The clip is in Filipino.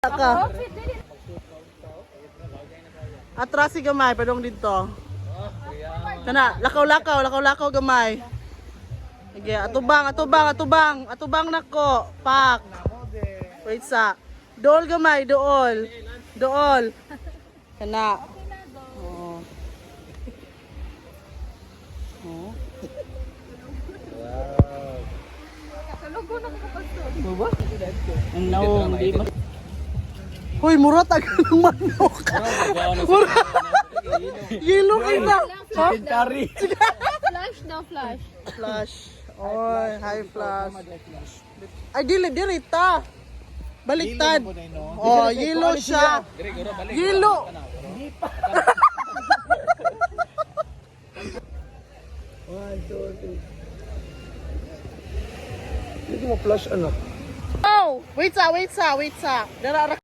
Ka. Atras si gamay, padong dito. Kana, lakaw-lakaw gamay. Sige, atubang nako. Pak. Wait sa. Dool gamay, dool. Kana. Oh. Oh. Ang naong, di ba? Hoy, mura tagal ng manok. Mura. Yellow ina. Flash na flash. Flash. Oy, high flash. Ay, dili ta. Baliktad. Oh, yellow siya. Yellow. Hindi mo flash ano? Oh, wait sa. Dara